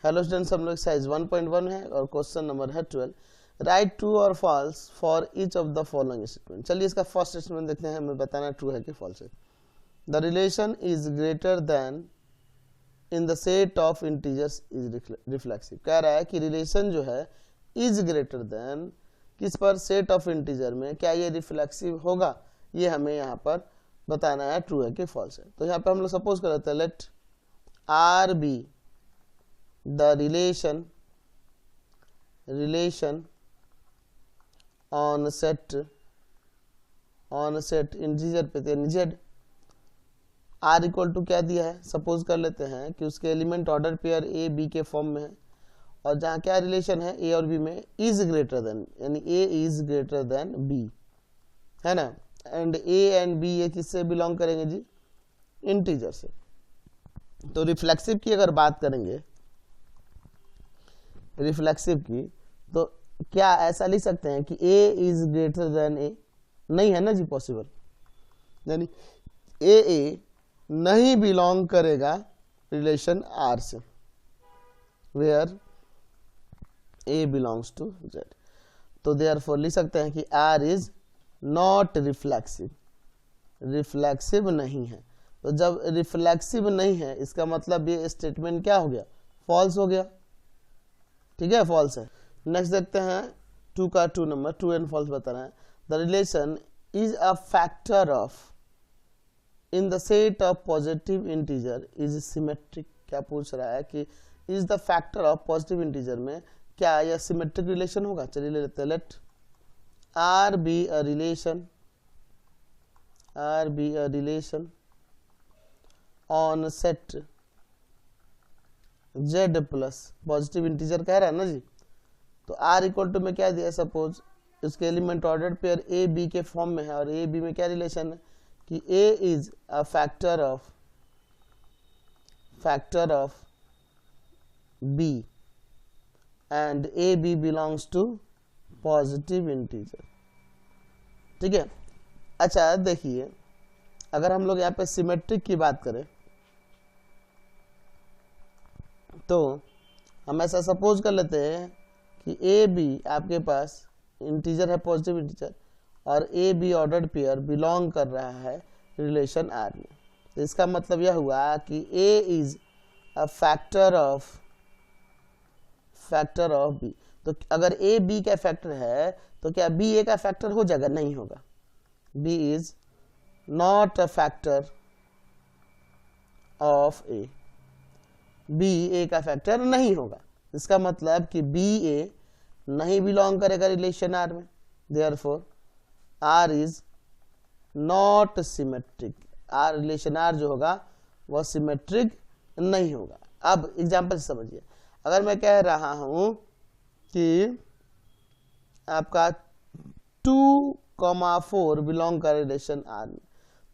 Hello students, हम लोग size 1.1 है और क्वेश्चन नंबर है 12। राइट ट्रू और false for each of the following statement. चलिए इसका फर्स्ट स्टेटमेंट देखते हैं, हमें बताना ट्रू है कि फॉल्स है। The relation is greater then in the set of integers is reflexive. कह रहा है कि रिलेशन जो है इज ग्रेटर देन किस पर, सेट ऑफ इंटीजर में, क्या ये रिफ्लेक्सिव होगा, ये हमें यहाँ पर बताना है ट्रू है कि फॉल्स है। तो यहाँ पे हम लोग सपोज कर लेते हैं let R be the relation on set integer पे z r इक्वल टू क्या दिया है, सपोज कर लेते हैं कि उसके element order pair A B के फॉर्म में है, और जहाँ क्या रिलेशन है ए और बी में, इज ग्रेटर देन, यानी ए इज ग्रेटर देन बी, है ना। एंड ए एंड बी ये किससे बिलोंग करेंगे जी, इंटीजर से। तो रिफ्लेक्सिव की अगर बात करेंगे, रिफ्लेक्सिव की, तो क्या ऐसा लिख सकते हैं कि a is greater than a? नहीं है ना जी पॉसिबल, यानी a नहीं बिलोंग करेगा रिलेशन r से, where a belongs to z। तो देयरफॉर लिख सकते हैं कि r is not reflexive, reflexive नहीं है। तो जब रिफ्लेक्सिव नहीं है, इसका मतलब ये स्टेटमेंट क्या हो गया, फॉल्स हो गया। ठीक है, फॉल्स है। नेक्स्ट देखते हैं 2 का 2 नंबर, ट्रू एंड फॉल्स बताना है। The relation is a factor of in the set of positive integer is symmetric. क्या पूछ रहा है कि is the factor of positive integer में क्या यह सिमेट्रिक रिलेशन होगा। चलिए ले लेते हैं let R be a relation on set z plus positive integer कह रहा है ना जी। तो r इक्वल टू में क्या दिया, सपोज उसके element order pair A B के फॉर्म में है, और ए बी में क्या रिलेशन है कि a is a factor of b and A B belongs to positive integer. ठीक है। अच्छा देखिए, अगर हम लोग यहाँ पे सिमेट्रिक की बात करें तो हम ऐसा सपोज कर लेते हैं कि ए बी आपके पास इंटीजर है, पॉजिटिव इंटीजर, और A be ordered pair belong कर रहा है रिलेशन आर में। तो इसका मतलब यह हुआ कि A is a factor of B. तो अगर ए बी का फैक्टर है तो क्या बी ए का फैक्टर हो जाएगा, नहीं होगा। B is not a factor of A, B A का फैक्टर नहीं होगा। इसका मतलब कि बी ए नहीं बिलोंग करेगा रिलेशन आर में, therefore R is not symmetric. R relation R जो होगा वह सिमेट्रिक नहीं होगा। अब एग्जांपल से समझिए, अगर मैं कह रहा हूं कि आपका 2,4 बिलोंग कर रिलेशन आर में,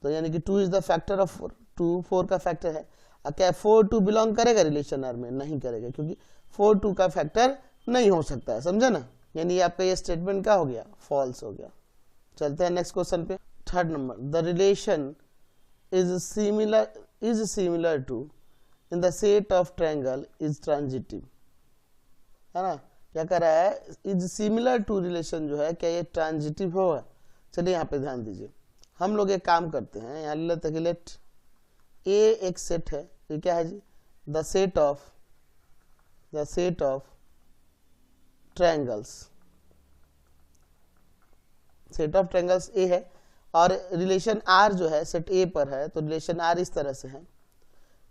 तो यानी कि 2 इज द फैक्टर ऑफ 4, 2 4 का फैक्टर है। क्या 4 2 बिलोंग करेगा रिलेशन आर में, नहीं करेगा, क्योंकि 4 2 का फैक्टर नहीं हो सकता है, समझे ना। यानी आपका ये स्टेटमेंट क्या हो गया, फॉल्स हो गया। चलते हैं नेक्स्ट क्वेश्चन पे, 3rd नंबर। The relation is similar to in the set of triangle is transitive, है ना। क्या कर रहा है, इज सिमिलर टू रिलेशन जो है, क्या ये ट्रांजिटिव होगा। चलिए यहाँ पे ध्यान दीजिए, हम लोग एक काम करते हैं, यहाँ लेते हैं लेट ए एक सेट है, ये क्या है जी, the set of triangles, set of triangles A है, और रिलेशन आर जो है सेट ए पर है। तो रिलेशन आर इस तरह से है,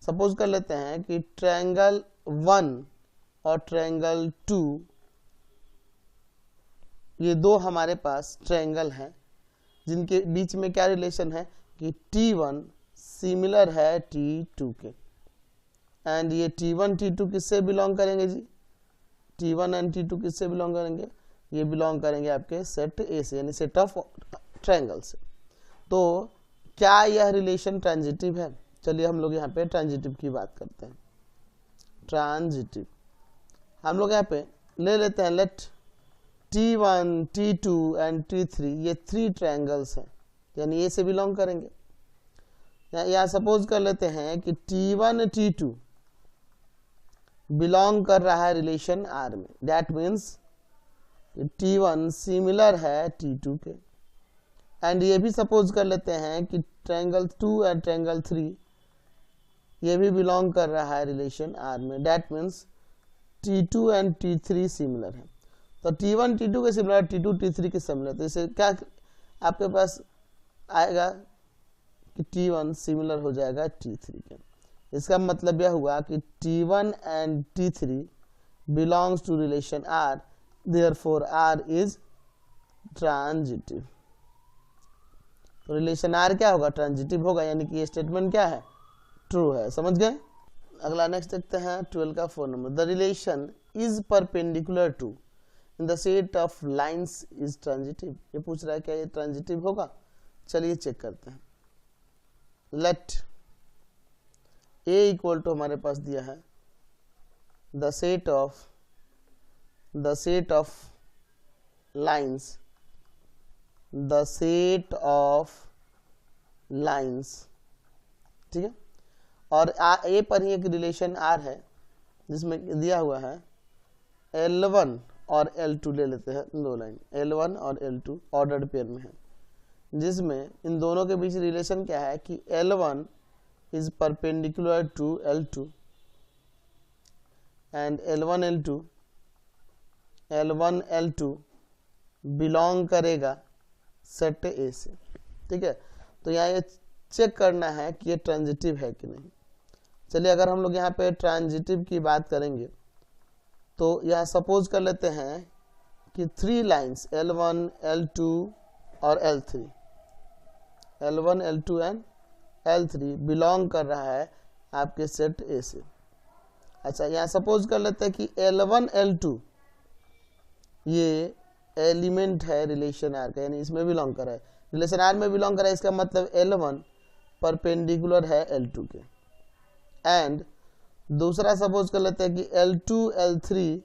सपोज कर लेते हैं कि ट्रायंगल 1 और ट्रायंगल 2, ये दो हमारे पास ट्रायंगल हैं जिनके बीच में क्या रिलेशन है कि T1 सिमिलर है T2 के, एंड ये T1 T2 किससे बिलोंग करेंगे जी, T1 एंड T2 किससे बिलोंग करेंगे, ये बिलोंग करेंगे आपके सेट ए से, यानी सेट ऑफ ट्रायंगल से। तो क्या यह रिलेशन ट्रांजिटिव है। चलिए हम लोग यहाँ पे ट्रांजिटिव की बात करते हैं। ट्रांजिटिव हम लोग यहाँ पे ले लेते हैं late T1 T2 and T3, ये 3 ट्रायंगल्स हैं, यानी ए से बिलोंग करेंगे। यहाँ सपोज कर लेते हैं कि T1 T2 बिलोंग कर रहा है रिलेशन आर में, दैट मीन्स T1 सिमिलर है T2 के। एंड ये भी सपोज कर लेते हैं कि ट्रायंगल 2 एंड ट्रायंगल 3 ये भी बिलोंग कर रहा है रिलेशन आर में, that means T2 and T3 similar है। तो T1 T2 के सिमिलर, T2 T3 के सिमिलर, तो इसे क्या आपके पास आएगा कि T1 सिमिलर हो जाएगा T3 के। इसका मतलब यह हुआ कि T1 and T3 belongs to relation R, therefore R is transitive। तो रिलेशन R क्या होगा? ट्रांजिटिव होगा, यानी कि ये स्टेटमेंट क्या है? ट्रू है। समझ गए? अगला नेक्स्ट देखते हैं 12 का 4 नंबर। The relation is perpendicular to in the set of lines is transitive. ये पूछ रहा है क्या ये ट्रांजिटिव होगा? चलिए चेक करते हैं। लेट A इक्वल टू हमारे पास दिया है the set of lines, the set of lines, ठीक है। और A पर ही एक रिलेशन R है जिसमें दिया हुआ है L1 और L2, ले लेते हैं दो लाइन L1 और L2 ऑर्डर्ड पेयर में है, जिसमें इन दोनों के बीच रिलेशन क्या है कि L1 is perpendicular to L2 and L1 L2 belong करेगा सेट ए से, ठीक है। तो यहाँ ये चेक करना है कि ये ट्रांजिटिव है कि नहीं। चलिए अगर हम लोग यहाँ पे ट्रांजिटिव की बात करेंगे तो यहाँ सपोज कर लेते हैं कि 3 लाइंस L1 L2 और L3 एंड L3 बिलोंग कर रहा है आपके सेट ए से। अच्छा, यहाँ सपोज कर लेते हैं कि L1 L2 ये एलिमेंट है रिलेशन आर का, यानी इसमें बिलोंग कर रहा है, रिलेशन आर में बिलोंग कर रहा है। इसका मतलब L1 परपेंडिकुलर है L2 के। एंड दूसरा सपोज कर लेते हैं कि L2 L3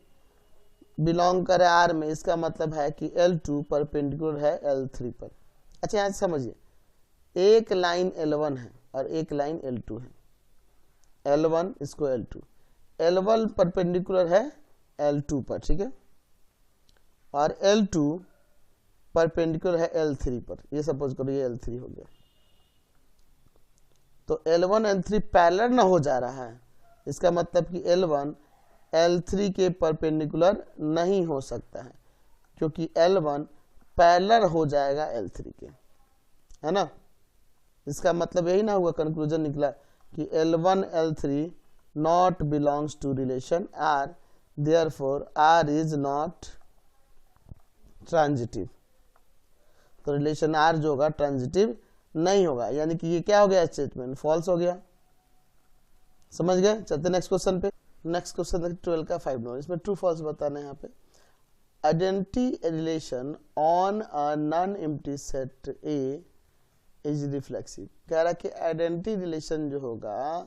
बिलोंग करे आर में, इसका मतलब है कि L2 परपेंडिकुलर है L3 पर। अच्छा, यहाँ समझिए, एक लाइन L1 है और एक लाइन L2 है। L1 इसको L2, L1 परपेंडिकुलर है L2 पर, ठीक है, और L2 परपेंडिकुलर है L3 पर। ये सपोज करो ये L3 हो गया। तो L1 L3 पैरेलल ना हो जा रहा है, इसका मतलब कि L1 L3 के परपेंडिकुलर नहीं हो सकता है, क्योंकि L1 पैरेलल हो जाएगा L3 के, है ना। इसका मतलब यही ना हुआ, कंक्लूजन निकला कि L1 L3 not belongs to relation R, therefore R is not transitive. तो रिलेशन R जो होगा ट्रांजिटिव नहीं होगा, यानी कि ये क्या हो गया? स्टेटमेंट फॉल्स हो गया। समझ गए? चलते नेक्स्ट क्वेश्चन पे। नेक्स्ट क्वेश्चन 12 का 5 नंबर, इसमें ट्रू फॉल्स बताना है यहाँ पे। Identity relation on a non empty set A is reflexive. कह रहा कि आइडेंटिटी रिलेशन जो होगा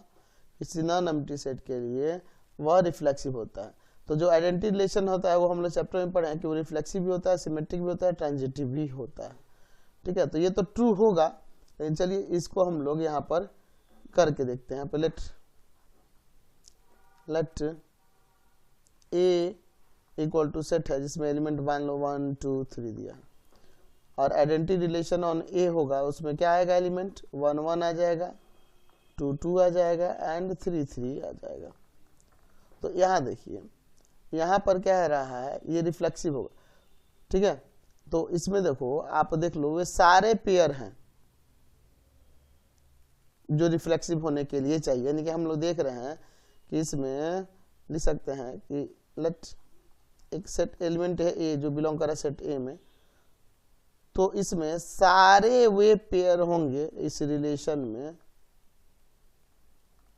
किसी नॉन एम्प्टी सेट के लिए वह रिफ्लेक्सिव होता है। तो जो आइडेंटिटी रिलेशन होता है वो हम लोग चैप्टर में पढ़े हैं कि वो रिफ्लेक्सिव भी होता है, सिमेट्रिक भी होता है, ट्रांजिटिव भी होता है, ठीक है। तो ये तो ट्रू होगा, लेकिन चलिए इसको हम लोग यहाँ पर करके देखते हैं। Let A equal to set है जिसमें एलिमेंट मान लो 1 2 3 दिया है, और आइडेंटिटी रिलेशन ऑन ए होगा, उसमें क्या आएगा? एलिमेंट 1 1 आ जाएगा, 2 2 आ जाएगा एंड 3 3 आ जाएगा। तो यहाँ देखिए, यहाँ पर क्या है रहा है, ये रिफ्लेक्सिव होगा, ठीक है। तो इसमें देखो, आप देख लो, वे सारे पेयर हैं जो रिफ्लेक्सिव होने के लिए चाहिए, यानी कि हम लोग देख रहे हैं कि इसमें लिख सकते हैं कि लेट एक सेट एलिमेंट है ए जो बिलोंग कर रहा है सेट ए में, तो इसमें सारे वे पेयर होंगे इस रिलेशन में,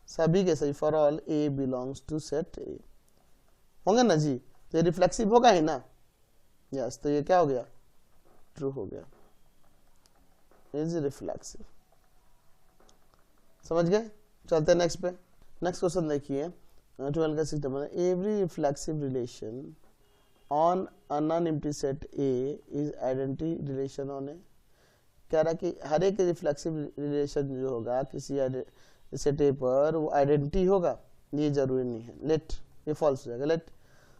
सभी के सभी, for all A belongs to set A होंगे ना जी। तो ये रिफ्लेक्सिव होगा ही ना, यस। तो ये क्या हो गया? ट्रू हो गया, इज रिफ्लेक्सिव। समझ गए? चलते नेक्स्ट पे। नेक्स्ट क्वेश्चन देखिए 12 का 6 number. Every reflexive relation on a non empty set A is identity relation on A. कह रहा कि हर एक रिफ्लेक्सिव रिलेशन जो होगा किसी सेट ए पर वो आइडेंटिटी होगा, ये जरूरी नहीं है। लेट ये फॉल्स हो जाएगा। लेट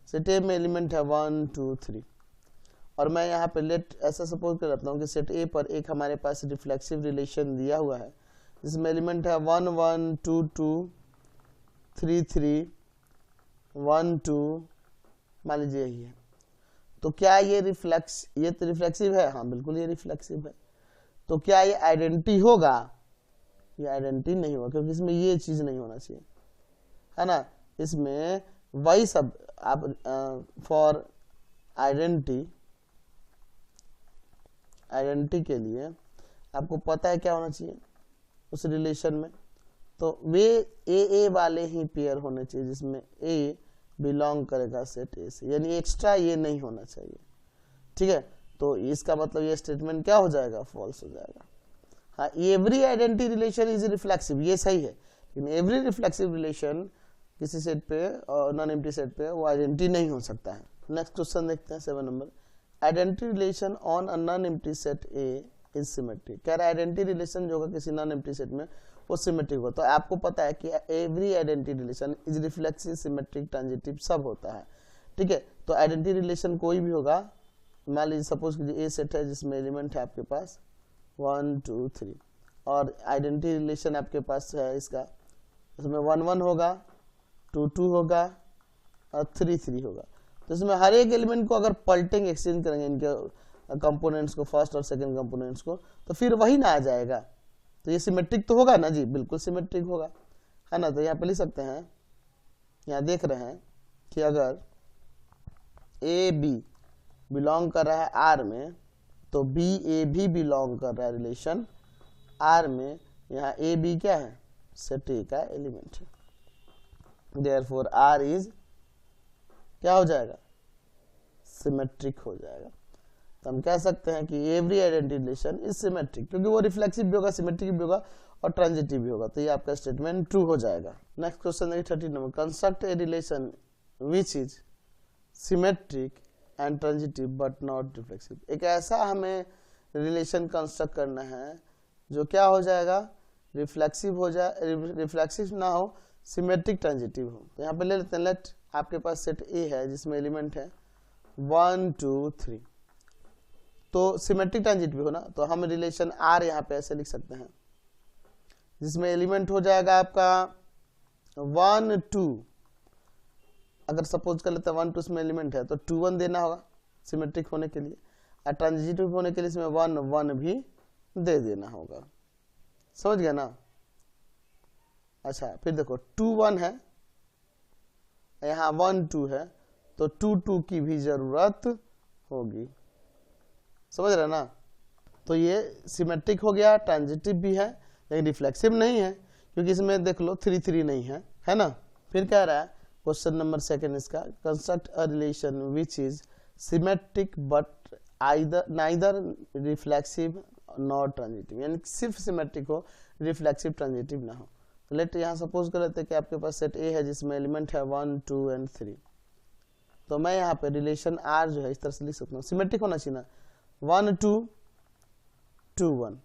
सेट ए में एलिमेंट है 1 2 3 और मैं यहाँ पे लेट ऐसा सपोज कर लेता हूँ कि सेट ए पर एक हमारे पास रिफ्लेक्सिव रिलेशन दिया हुआ है जिसमें एलिमेंट है 1 1 2 2 3 3 1 2, मान लीजिए यही है। तो क्या ये तो रिफ्लेक्सिव है? हाँ बिल्कुल ये रिफ्लेक्सिव है। तो क्या ये आइडेंटिटी होगा? ये आइडेंटिटी नहीं होगा क्योंकि इसमें ये चीज नहीं होना चाहिए, है ना। इसमें वही सब आप फॉर आइडेंटिटी के लिए आपको पता है क्या होना चाहिए उस रिलेशन में। तो वे ए वाले ही पेयर होने चाहिए जिसमें ए बिलोंग करेगा सेट ए से, यानी एक्स्ट्रा ये नहीं होना चाहिए, ठीक है। तो इसका मतलब ये स्टेटमेंट क्या हो जाएगा? फॉल्स हो जाएगा। हाँ, every identity relation is reflexive, ये सही है, लेकिन एवरी रिफ्लेक्सिव रिलेशन किसी सेट पे और नॉन एम्प्टी सेट पे वो आइडेंटिटी नहीं हो सकता है। नेक्स्ट क्वेश्चन देखते हैं 7 number. Identity relation on a non empty set A is symmetric. कह रहा है आइडेंटिटी रिलेशन जो होगा किसी नॉन एम्प्टी सेट में वो सिमेट्रिक होता है। तो आपको पता है कि every identity relation is reflexive, symmetric, transitive सब होता है, ठीक है। तो आइडेंटिटी रिलेशन कोई भी होगा, मान लीजिए सपोज कीजिए ए सेट है जिसमें एलिमेंट है आपके पास 1 2 3 और आइडेंटिटी रिलेशन आपके पास है इसका, इसमें 1 1 होगा, 2 2 होगा और 3 3 होगा। तो इसमें हर एक एलिमेंट को अगर पलटेंगे, एक्सचेंज करेंगे इनके कंपोनेंट्स को, फर्स्ट और सेकंड कंपोनेंट्स को, तो फिर वही ना आ जाएगा। तो ये सिमेट्रिक तो होगा ना जी, बिल्कुल सिमेट्रिक होगा, है ना। तो यहाँ पे लिख सकते हैं, यहाँ देख रहे हैं कि अगर ए बी बिलोंग कर रहा है आर में तो बी ए भी बिलोंग कर रहा है रिलेशन आर में। यहाँ ए बी क्या है? सेट ए का एलिमेंट है। देयरफॉर आर इज क्या हो जाएगा? सिमेट्रिक हो जाएगा। तो हम कह सकते हैं कि every identity relation is symmetric, क्योंकि वो रिफ्लेक्सिव भी होगा, सिमेट्रिक भी होगा और ट्रांजिटिव भी होगा। तो ये आपका स्टेटमेंट ट्रू हो जाएगा। नेक्स्ट क्वेश्चन देखिए 30 number. Construct a relation which is symmetric and transitive but not reflexive. एक ऐसा हमें रिलेशन कंस्ट्रक्ट करना है जो क्या हो जाएगा? रिफ्लेक्सिव हो जाए, रिफ्लेक्सिव ना हो, सिमेट्रिक ट्रांजिटिव हो। तो यहाँ पे ले लेते हैं, लेट आपके पास सेट ए है जिसमें एलिमेंट है 1 2 3, तो सिमेट्रिक ट्रांजिटिव हो ना। तो हम रिलेशन आर यहाँ पे ऐसे लिख सकते हैं जिसमें एलिमेंट हो जाएगा आपका 1 2, अगर सपोज कर लेते हैं 1 2 इसमें एलिमेंट है तो 2 1 देना होगा सिमेट्रिक होने के लिए, और ट्रांजिटिव होने के लिए इसमें 1 1 भी दे देना होगा। समझ गया ना? अच्छा, फिर देखो 2 1 है, यहाँ 1 2 है, तो 2 2 की भी जरूरत होगी। समझ रहे ना? तो ये सिमेट्रिक हो गया, ट्रांजिटिव भी है, लेकिन रिफ्लेक्सिव नहीं है क्योंकि इसमें देख लो 3 3 नहीं है ना। फिर कह रहा है क्वेश्चन नंबर 2 इसका, construct a relation which is symmetric but neither reflexive not transitive, यानी सिर्फ सिमेट्रिक हो, रिफ्लेक्सिव ट्रांजिटिव ना हो। लेट यहाँ सपोज कर लेते हैं कि आपके पास सेट ए है जिसमें एलिमेंट है 1 2 एंड 3। तो मैं यहाँ पे रिलेशन आर जो है इस तरह से लिख सकता हूँ, सिमेट्रिक होना चाहिए ना, 1 2 2 1,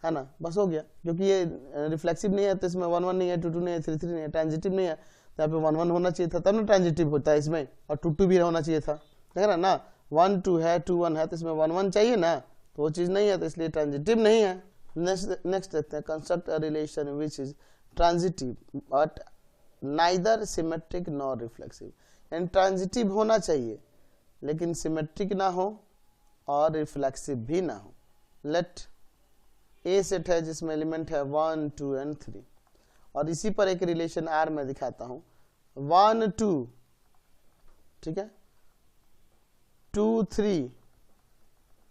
है ना, बस हो गया। क्योंकि ये रिफ्लेक्सिव नहीं है तो इसमें 1 1 नहीं है, 2 2 नहीं है, 3 3 नहीं है, ट्रांजिटिव नहीं है, तो यहाँ पे 1 1 होना चाहिए था, तब ना ट्रांजिटिव होता है इसमें, और 2 2 भी होना चाहिए था, देख रहा ना। 1 2 है, 2 1 है, तो इसमें 1 1 चाहिए ना, तो वो चीज नहीं है, तो इसलिए ट्रांजिटिव नहीं है। नेक्स्ट देखते हैं, construct a relation which is transitive but neither symmetric nor reflexive, यानी ट्रांजिटिव होना चाहिए लेकिन सिमेट्रिक ना हो और रिफ्लेक्सिव भी ना हो। लेट ए सेट है जिसमें एलिमेंट है 1 2 एंड 3, और इसी पर एक रिलेशन आर में दिखाता हूं 1 2, ठीक है, 2 3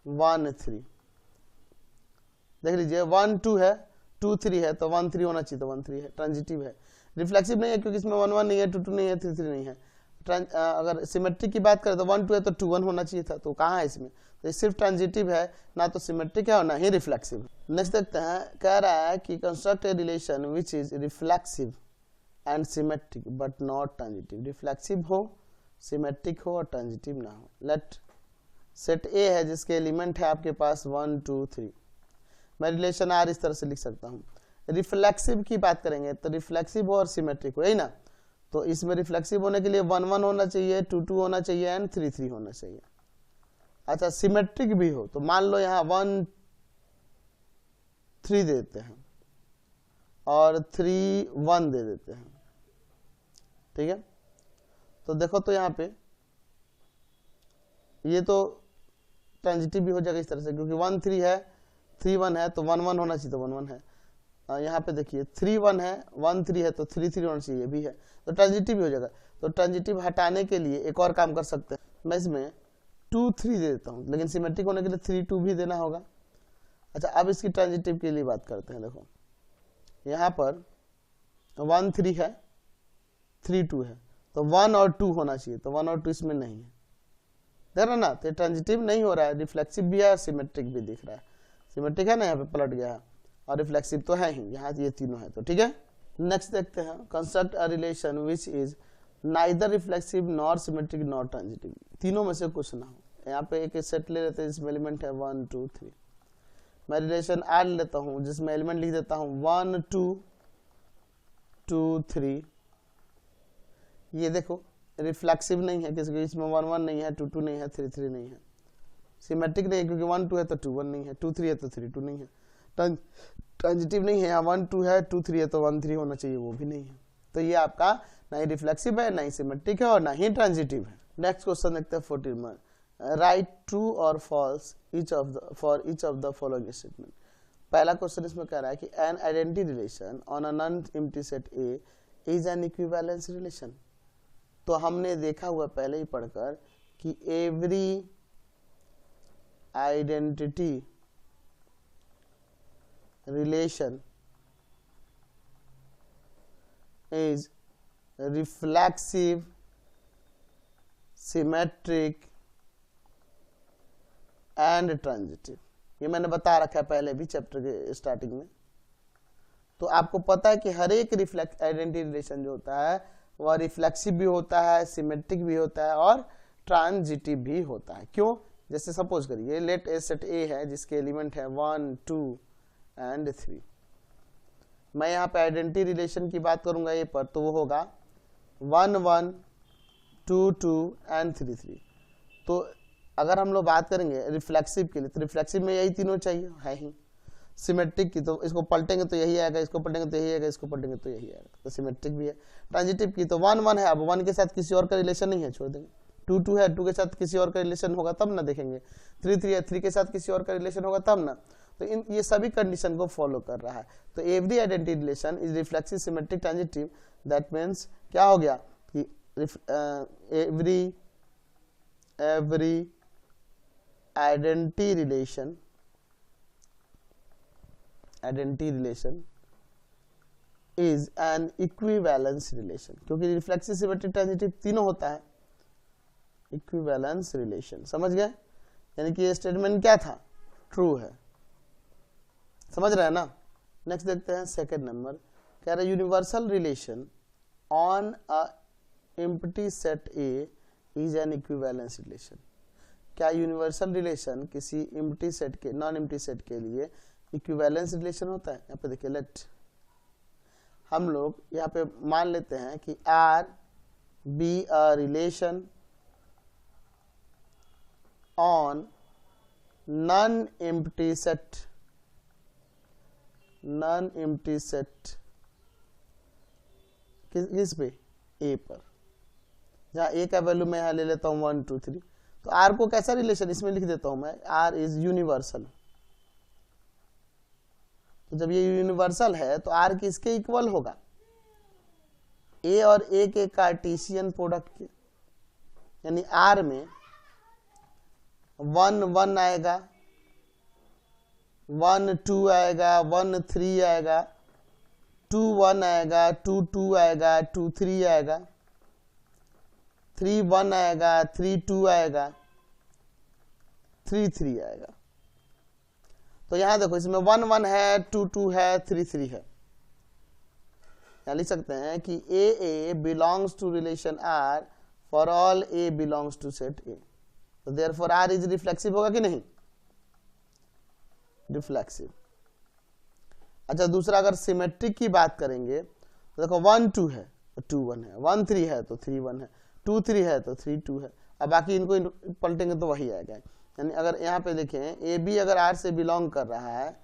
1 3। देख लीजिए 1 2 है, 2 3 है, तो 1 3 होना चाहिए, तो 1 3 है, ट्रांजिटिव है। रिफ्लेक्सिव नहीं है क्योंकि इसमें 1 1 नहीं है, 2 2 नहीं है, 3 3 नहीं है। अगर सिमेट्रिक की बात करें तो 1 2 है तो 2 1 होना चाहिए था, तो कहाँ है इसमें? तो ये सिर्फ ट्रांजिटिव है, ना तो सिमेट्रिक है और ना ही रिफ्लेक्सिव है। नेक्स्ट देखते हैं, कह रहा है कि construct a relation which is reflexive and symmetric but not transitive. Reflexive हो, सिमेट्रिक हो और ट्रांजिटिव ना हो। लेट सेट ए है जिसके एलिमेंट है आपके पास 1 2 3। मैं रिलेशन आर इस तरह से लिख सकता हूँ। रिफ्लेक्सिव की बात करेंगे तो रिफ्लेक्सिव हो और सिमेट्रिक हो, यही ना। तो इसमें रिफ्लेक्सिव होने के लिए 1 1 होना चाहिए, 2 2 होना चाहिए एंड 3 3 होना चाहिए। अच्छा सिमेट्रिक भी हो तो मान लो यहाँ 1 3 दे देते हैं और 3 1 दे देते हैं, ठीक है। तो देखो तो यहाँ पे ये तो ट्रांजिटिव भी हो जाएगा इस तरह से, क्योंकि 1 3 है 3 1 है तो 1 1 होना चाहिए, तो 1 1 है। यहाँ पे देखिए 3 1 है 1 3 है तो 3 3 होना चाहिए, भी है, तो ट्रांजिटिव भी हो जाएगा। तो ट्रांजिटिव हटाने के लिए एक और काम कर सकते हैं, मैं इसमें 2 3 दे देता हूँ, लेकिन सिमेट्रिक होने के लिए 3 2 भी देना होगा। अच्छा अब इसकी ट्रांजिटिव के लिए बात करते हैं। देखो यहाँ पर 1 3 है 3 2 है, तो 1 और 2 होना चाहिए, तो 1 और 2 इसमें नहीं है, देख रहे ना। तो ट्रांजिटिव नहीं हो रहा है, रिफ्लेक्सिव भी है और सिमेट्रिक भी दिख रहा है। सिमेट्रिक है ना, यहाँ पे पलट गया है, और रिफ्लेक्सिव तो है ही, यहाँ ये तीनों है, तो ठीक है। नेक्स्ट देखते हैं, construct a relation which is neither reflexive nor symmetric nor transitive, तीनों में से कुछ ना हो। यहाँ पे एक सेट ले लेते हैं जिसमें एलिमेंट है 1 2 3। मैं रिलेशन आर लेता हूँ जिसमें एलिमेंट लिख देता हूँ 1 2 2 3। ये देखो रिफ्लेक्सिव नहीं है किसी, इसमें 1 1 नहीं है, 2 2 नहीं है, 3 3 नहीं है। सिमेट्रिक नहीं है क्योंकि 1 2 है तो 2 1 नहीं है, 2 3 है तो 3 2 नहीं है। ट्रांजिटिव नहीं है, यहाँ 1 2 है 2 3 है तो 1 3 होना चाहिए, वो भी नहीं है। तो ये आपका ना ही रिफ्लेक्सिव है, ना ही सिमेट्रिक है और ना ही ट्रांजिटिव है। नेक्स्ट क्वेश्चन देखते हैं 14 में, राइट ट्रू और false for each of the following statement. पहला क्वेश्चन इसमें कह रहा है कि an identity relation on a non empty set A is an equivalence relation. तो हमने देखा हुआ पहले ही पढ़कर कि every identity relation is reflexive, symmetric and transitive। ये मैंने बता रखा है पहले भी चैप्टर के स्टार्टिंग में। तो आपको पता है कि हर एक आइडेंटिटी रिलेशन जो होता है वह रिफ्लेक्सिव भी होता है, सिमेट्रिक भी होता है और ट्रांजिटिव भी होता है। क्यों? जैसे सपोज करिए लेट ए सेट ए है जिसके एलिमेंट है 1 2 एंड 3। मैं यहाँ पे आइडेंटिटी रिलेशन की बात करूंगा ए पर, तो वो होगा 1 1 2 2 एंड 3 3। तो अगर हम लोग बात करेंगे रिफ्लेक्सिव के लिए तो रिफ्लेक्सिव में यही तीनों चाहिए है ही। सिमेट्रिक की तो इसको पलटेंगे तो यही आएगा, इसको पलटेंगे तो यही आएगा, इसको पलटेंगे तो यही आएगा, तो सिमेट्रिक भी है। ट्रांजिटिव की तो 1 1 है, अब 1 के साथ किसी और का रिलेशन नहीं है, छोड़ देंगे। 2 2 है, 2 के साथ किसी और का रिलेशन होगा तब ना देखेंगे। 3 3 है, 3 के साथ किसी और का रिलेशन होगा तब ना। तो इन ये सभी कंडीशन को फॉलो कर रहा है। तो every identity relation is reflexive, symmetric, transitive. That means क्या हो गया कि every identity relation is an equivalence relation, क्योंकि रिफ्लेक्सिव, सिमेट्रिक, ट्रांजिटिव तीनों होता है। इक्विवेलेंस रिलेशन, समझ गए? यानी कि ये स्टेटमेंट क्या था? ट्रू है। समझ रहे हैं ना? नेक्स्ट देखते हैं सेकंड नंबर, कह रहा है universal relation on a empty set A is an equivalence relation. क्या यूनिवर्सल रिलेशन किसी एम्प्टी सेट के, नॉन एम्प्टी सेट के लिए इक्विवेलेंस रिलेशन होता है? यहाँ पे देखिए लेट हम लोग यहाँ पे मान लेते हैं कि are be a relation on non empty set, non empty set किस पे? ए पर, जहां ए का वैल्यू मैं यहाँ ले लेता हूँ 1 2 3। तो आर को कैसा रिलेशन, इसमें लिख देता हूं मैं, आर इज यूनिवर्सल। तो जब ये यूनिवर्सल है तो आर किसके इक्वल होगा? ए और ए के कार्टेशियन प्रोडक्ट के, यानी आर में 1 1 आएगा, 1 2 आएगा, 1 3 आएगा, 2 1 आएगा, 2 2 आएगा, 2 3 आएगा, 3 1 आएगा, 3 2 आएगा, 3 3 आएगा। तो यहां देखो इसमें 1 1 है, 2 2 है, 3 3 है। यहां लिख सकते हैं कि A belongs to relation R for all A belongs to set A. तो देयरफॉर आर इज रिफ्लेक्सिव होगा कि नहीं? रिफ्लेक्सिव। अच्छा दूसरा अगर सिमेट्रिक की बात करेंगे तो देखो 1 2 है, 2 1 है, 1 3 है तो 3 1 है, 2 3 है तो 3 2 है। अब बाकी इनको पलटेंगे तो वही आएगा। यानी अगर यहाँ पे देखें ए बी अगर आर से बिलोंग कर रहा है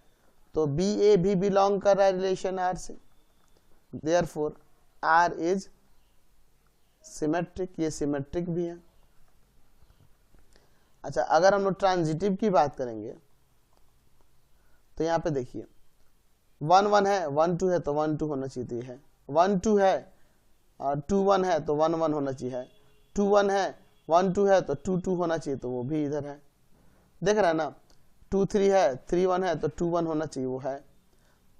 तो बी ए भी बिलोंग कर रहा है रिलेशन आर से, देयरफॉर आर इज सिमेट्रिक, ये सिमेट्रिक भी है। अच्छा, अगर हम लोग ट्रांजिटिव की बात करेंगे तो यहाँ पे देखिए 1 1 है, 1 2 है तो 1 2 होना चाहिए है, 1 2 है और 2 1 है तो 1 1 होना चाहिए है, 2 1 है 1 2 है तो 2 2 होना चाहिए, तो वो भी इधर है। देख रहे हैं ना, 2 3 है 3 1 है तो 2 1 होना चाहिए, वो है।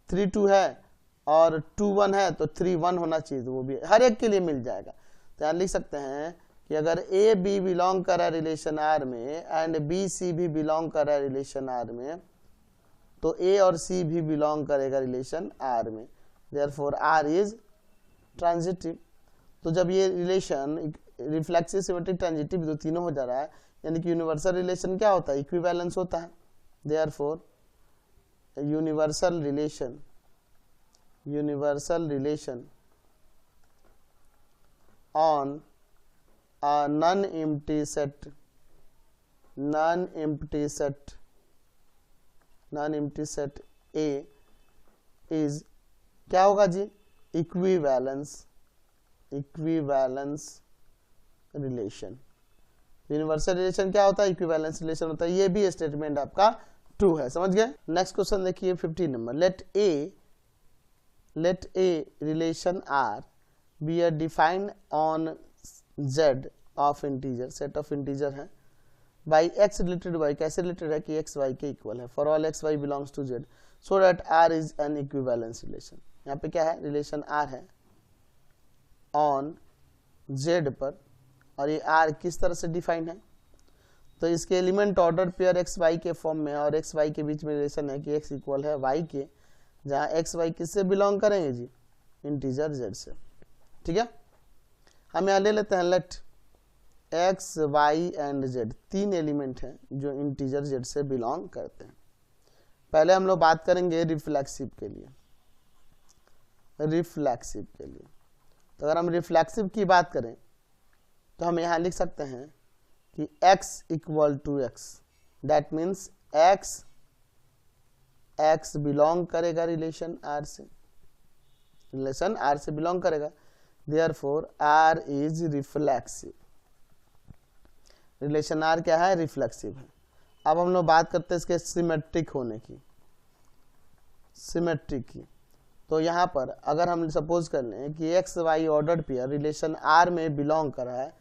3 2 है और 2 1 है तो 3 1 होना चाहिए, तो वो भी हर एक के लिए मिल जाएगा। तो यहाँ लिख सकते हैं कि अगर ए बी बिलोंग कर रहा है रिलेशन आर में एंड बी सी भी बिलोंग कर रहा है रिलेशन आर में, तो ए और सी भी बिलोंग करेगा रिलेशन आर में, देयरफॉर आर इज ट्रांजिटिव। तो जब ये रिलेशन रिफ्लेक्सिव, सिमेट्रिक, ट्रांजिटिव जो तीनों हो जा रहा है, यानी कि यूनिवर्सल रिलेशन क्या होता है, इक्विवेलेंस होता है। Therefore universal relation on a non-empty set A is क्या होगा जी, इक्विवेलेंस रिलेशन। यूनिवर्सल रिलेशन क्या होता है, इक्विवेलेंस रिलेशन होता है। ये भी स्टेटमेंट आपका ट्रू है, समझ गए। नेक्स्ट क्वेश्चन देखिए 15 नंबर, let a relation R be R defined on z of integer, set of integer है, बाई x रिलेटेड y, कैसे रिलेटेड है कि x y के इक्वल है, for all x y belongs to z, so that r is an equivalence relation. यहाँ पे क्या है, रिलेशन r है ऑन z पर, और ये r किस तरह से डिफाइंड है, तो इसके element order pair x y के फॉर्म में, और x y के बीच में रिलेशन है कि x इक्वल है y के, जहाँ x y किससे बिलोंग करेंगे जी, इंटीजर z से। ठीक है, हम यहाँ ले लेते हैं let X Y and Z, तीन एलिमेंट हैं जो इंटीजर जेड से बिलोंग करते हैं। पहले हम लोग बात करेंगे रिफ्लेक्सिव के लिए। तो अगर हम रिफ्लेक्सिव की बात करें तो हम यहाँ लिख सकते हैं कि x equal to X, that means x belong करेगा रिलेशन r से, बिलोंग करेगा, Therefore, R is reflexive. रिलेशन R क्या है, रिफ्लेक्सिव है। अब हम लोग बात करते हैं इसके सिमेट्रिक होने की, तो यहाँ पर अगर हम सपोज कर लें कि X Y ordered pair relation R में बिलोंग कर रहा है,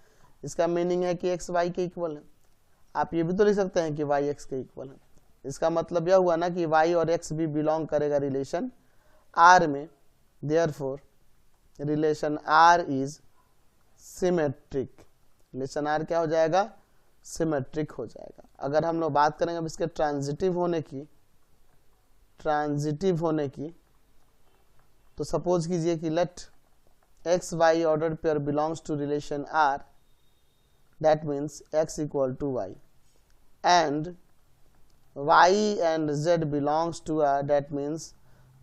इसका मीनिंग है कि एक्स वाई के इक्वल है। आप ये भी तो लिख सकते हैं कि वाई एक्स के इक्वल है, इसका मतलब यह हुआ ना कि वाई और एक्स भी बिलोंग करेगा रिलेशन R में, therefore relation R is symmetric. Relation R क्या हो जाएगा, सिमेट्रिक हो जाएगा। अगर हम लोग बात करेंगे अब इसके ट्रांजिटिव होने की, तो सपोज कीजिए कि let X Y order pair belongs to relation R, that means x equal to Y, and y and z belongs to R, that means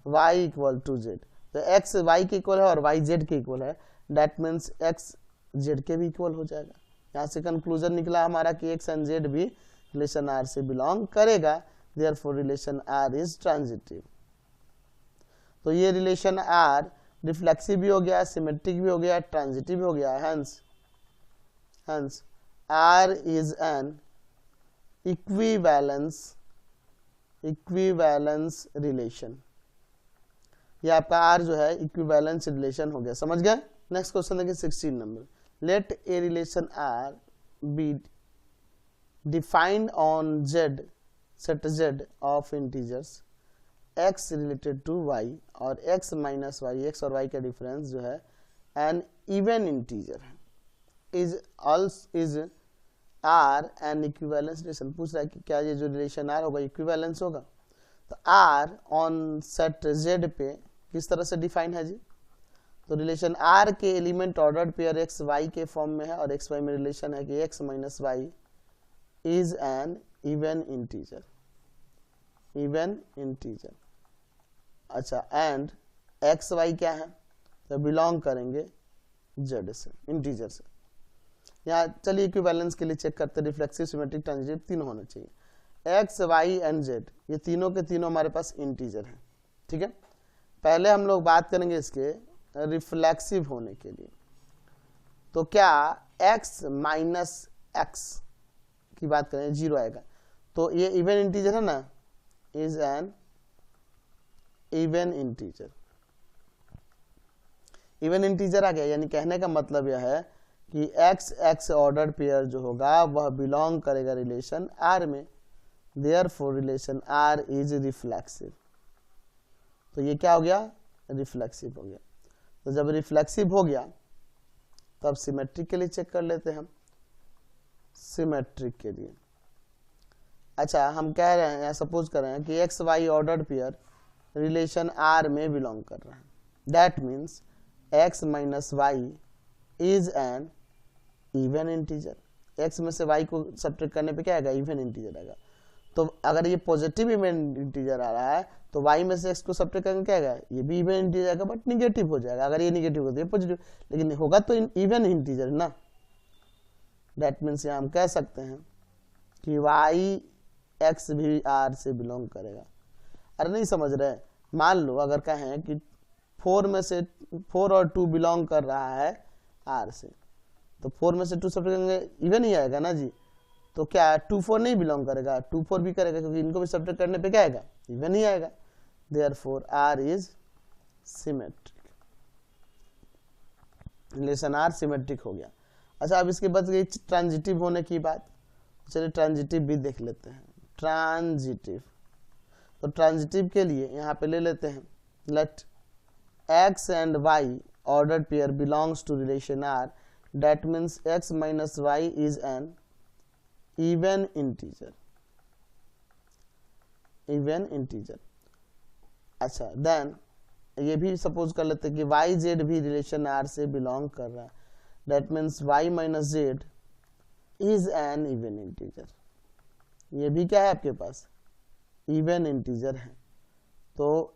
y equal to z। तो x y के equal है और y z के equal है, that means x z के भी equal हो जाएगा। यहाँ से कंक्लूजन निकला हमारा कि x एंड z भी रिलेशन R से बिलोंग करेगा, therefore relation R is transitive. तो ये रिलेशन R रिफ्लेक्सिव भी हो गया, सिमेट्रिक भी हो गया, ट्रांजिटिव भी हो गया, hence R is an equivalence relation. ये आपका R जो है इक्विवेलेंस रिलेशन हो गया, समझ गए। नेक्स्ट क्वेश्चन देखिए 16 नंबर, let a relation R be defined on Z, set Z of integers x related to y और x माइनस y, x और y का डिफरेंस जो है एन इवन इंटीजर है, is R an equivalence relation. पूछ रहा है कि क्या ये जो रिलेशन R होगा इक्विवेलेंस होगा। तो R ऑन सेट Z पे किस तरह से डिफाइन है जी, तो रिलेशन R के element ordered pair x y के फॉर्म में है, और x y में रिलेशन है कि x minus y is an even integer. अच्छा, एंड x y क्या है, तो बिलोंग करेंगे जेड से, इंटीजर से। यहाँ चलिए इक्विवेलेंस के लिए चेक करते हैं, रिफ्लेक्सिव, सिमेट्रिक, ट्रांजिटिव तीनों होने चाहिए। एक्स, वाई एंड जेड ये तीनों के तीनों हमारे पास इंटीजर हैं, ठीक है। पहले हम लोग बात करेंगे इसके रिफ्लेक्सिव होने के लिए। तो क्या x माइनस एक्स की बात करें 0 आएगा, तो ये इवन इंटीजर है ना, is an even integer. Even integer आ गया, यानी कहने का मतलब यह है कि एक्स एक्स ऑर्डर पेयर जो होगा वह बिलोंग करेगा रिलेशन आर में, therefore relation R is reflexive. तो ये क्या हो गया, रिफ्लेक्सिव हो गया। तो जब रिफ्लेक्सिव हो गया तब सिमेट्रिक के लिए चेक कर लेते हैं हम, सिमेट्रिक के लिए। अच्छा, हम कह रहे हैं, सपोज कर रहे हैं कि X Y order pair relation R में बिलोंग कर रहा है, that means x minus Y is an even integer. x में से y को सब्ट्रैक्ट करने पे क्या आएगा, इवन इंटीजर आएगा। तो अगर ये पॉजिटिव इवन इंटीजर आ रहा है तो y में से x को सब्ट्रैक्ट करने क्या आएगा, ये भी इवन इंटीजर आएगा, बट निगेटिव हो जाएगा। अगर ये निगेटिव होता है पॉजिटिव, लेकिन होगा तो इवन इंटीजर ना। दैट मीन्स यहाँ हम कह सकते हैं कि y x भी r से बिलोंग करेगा। अरे नहीं समझ रहे, मान लो अगर कहें कि 4 में से 4 और 2 बिलोंग कर रहा है R से, तो 4 में से 2 सब्ट्रैक्ट करेंगे इवन ही आएगा ना जी। तो क्या 2 4 नहीं बिलोंग करेगा, 2 4 भी करेगा, क्योंकि इनको भी सब्ट्रैक्ट करने पे क्या आएगा, इवन ही आएगा। Therefore R is symmetric, relation R symmetric हो गया। अच्छा, अब इसके बाद गई ट्रांजिटिव होने की बात। चलिए ट्रांजिटिव भी देख लेते हैं। ट्रांजिटिव, तो ट्रांजिटिव के लिए यहाँ पे ले लेते हैं, late x and y ordered pair belongs to relation R, that means x minus y is an even integer, even integer। अच्छा, then ये भी सपोज कर लेते हैं कि y z भी रिलेशन R से बिलोंग कर रहा है, that means y minus z is an even integer। ये भी क्या है आपके पास, इवन इंटीजर है। तो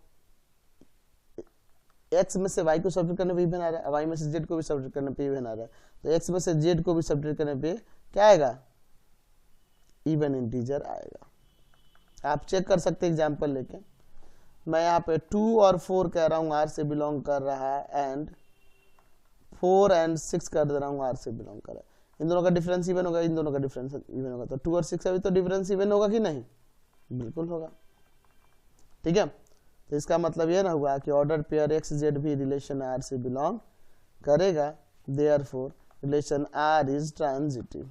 x में से y को सब्ट्रैक्ट करने पे इवन आ रहा है, y में से z को भी सब्ट्रैक्ट करने पे इवन आ रहा है, तो x में से z को भी सब्ट्रैक्ट करने पे क्या आएगा, इवन इंटीजर आएगा। आप चेक कर सकते हैं एग्जांपल लेके। मैं यहाँ पे 2 और 4 कह रहा हूँ R से बिलोंग कर रहा है, एंड 4 and 6 कर दे रहा हूँ R से बिलोंग कर रहा है। इन दोनों का डिफरेंस इवन होगा, इन दोनों का डिफरेंस इवन होगा, तो 2 और 6 अभी तो डिफरेंस इवन होगा कि नहीं, बिल्कुल होगा, ठीक है। तो इसका मतलब यह ना हुआ कि ऑर्डर पेयर एक्स जेड भी रिलेशन आर से बिलोंग करेगा, therefore relation R is transitive.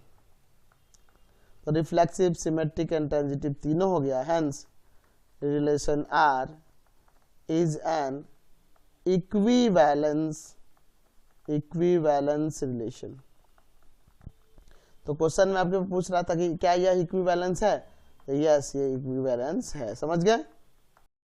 तो रिफ्लेक्सिव, सिमेट्रिक एंड ट्रांजिटिव तीनों हो गया, hence relation R is an equivalence relation. तो क्वेश्चन में आपके पूछ रहा था कि क्या यह इक्विवेलेंस है, यस ये इक्विवेलेंस है, समझ गए।